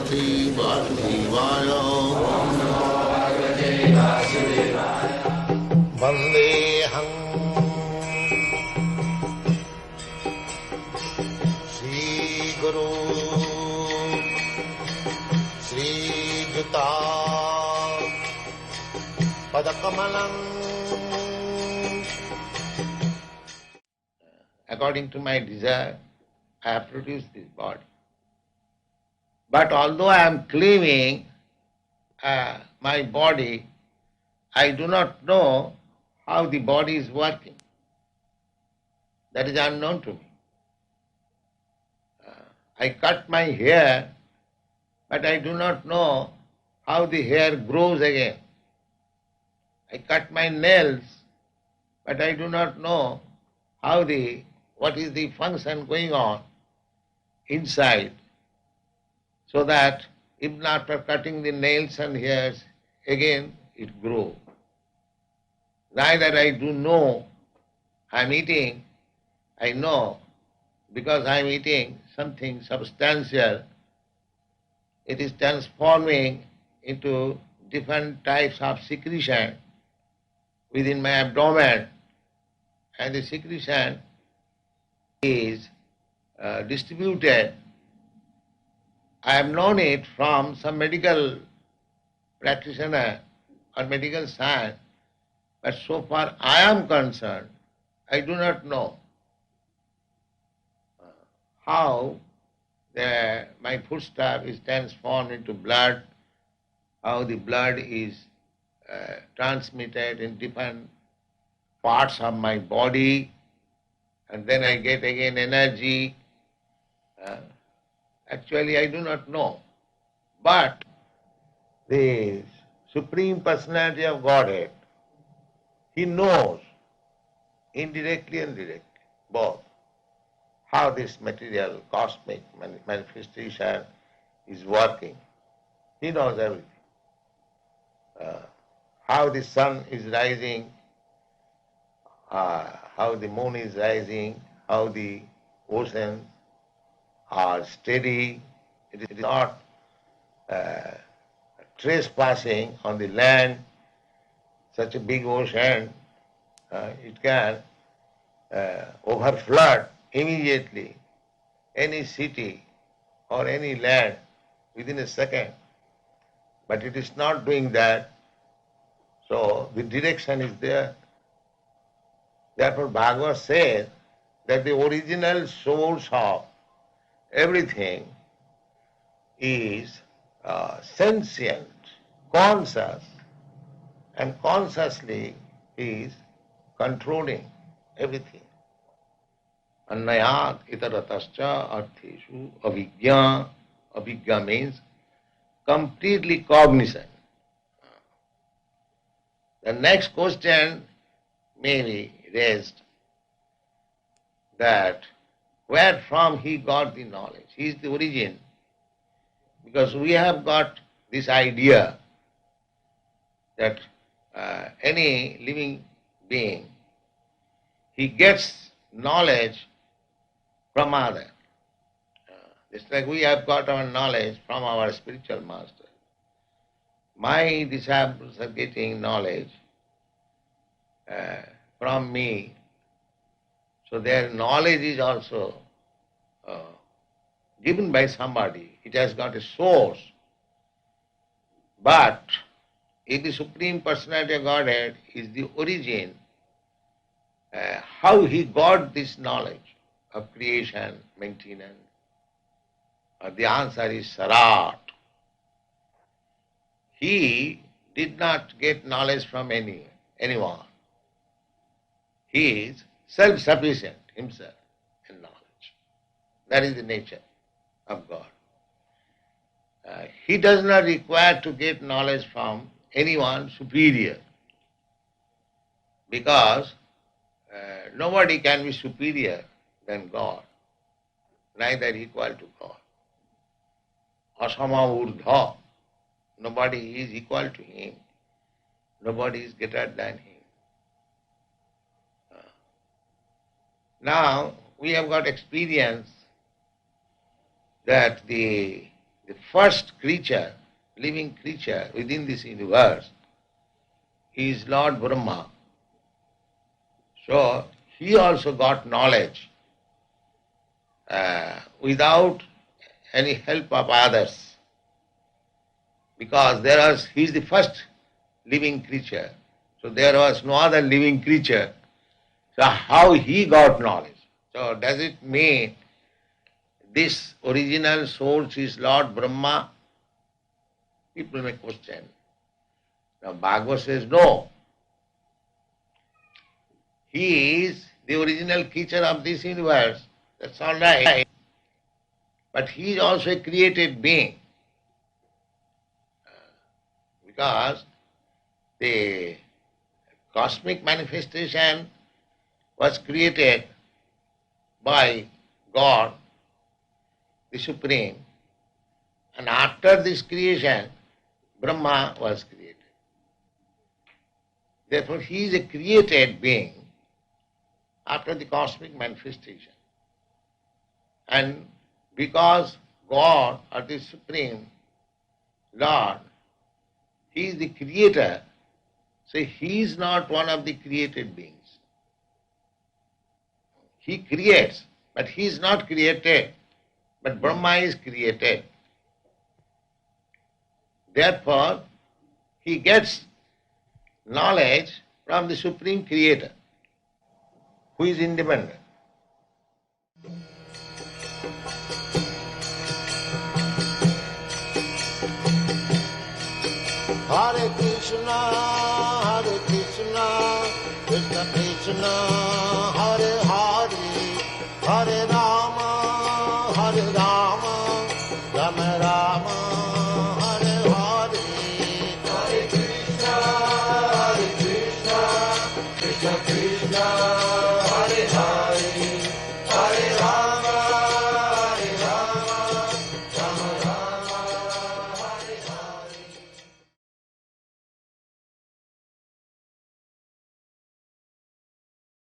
Bhagavate Vasudevaya. Vandeham Shri Guru Shri Juta Padakamalam. According to my desire, I have produced this body. But although I am claiming my body, I do not know how the body is working. That is unknown to me. I cut my hair, but I do not know how the hair grows again. I cut my nails, but I do not know what is the function going on inside, so that even after cutting the nails and hairs, again it grows. Neither I do know I am eating, I know because I am eating something substantial, it is transforming into different types of secretion within my abdomen, and the secretion is distributed. I have known it from some medical practitioner or medical science, but so far I am concerned, I do not know how my foodstuff is transformed into blood, how the blood is transmitted in different parts of my body, and then I get again energy. Actually, I do not know. But the Supreme Personality of Godhead, He knows indirectly and directly both how this material cosmic manifestation is working. He knows everything. How the sun is rising, how the moon is rising, how the oceans are steady. It is not trespassing on the land. Such a big ocean, it can overflood immediately any city or any land within a second. But it is not doing that, so the direction is there. Therefore Bhagavad says that the original source of everything is sentient, conscious, and consciously is controlling everything. Annayat itaratascha artheshu avijñā. Avijñā means completely cognizant. The next question may be raised that where from he got the knowledge? He is the origin. Because we have got this idea that any living being, he gets knowledge from other. Just like we have got our knowledge from our spiritual master. My disciples are getting knowledge from me, so their knowledge is also given by somebody. It has got a source. But if the Supreme Personality of Godhead is the origin, how he got this knowledge of creation, maintenance? The answer is Sarat. He did not get knowledge from anyone. He is self-sufficient himself in knowledge. That is the nature of God. He does not require to get knowledge from anyone superior, because nobody can be superior than God, neither equal to God. Asama urdha. Nobody is equal to him. Nobody is greater than him. Now we have got experience that the the first creature, living creature within this universe is Lord Brahma. So he also got knowledge without any help of others, because he is the first living creature. So there was no other living creature. So how he got knowledge? So does it mean this original source is Lord Brahma? People may question. Now Bhagavad says no. He is the original creature of this universe. That's all right. But he is also a created being. Because the cosmic manifestation was created by God, the Supreme, and after this creation, Brahma was created. Therefore, he is a created being after the cosmic manifestation. And because God, or the Supreme Lord, he is the creator, so he is not one of the created beings. He creates, but he is not created. But Brahma is created. Therefore, he gets knowledge from the Supreme Creator, who is independent. Hare Krishna, Krishna Krishna, Hare Hare, Hare Rama, Rama Rama, Hare Hare. Hare Krishna, Krishna Krishna, Hare Hare, Hare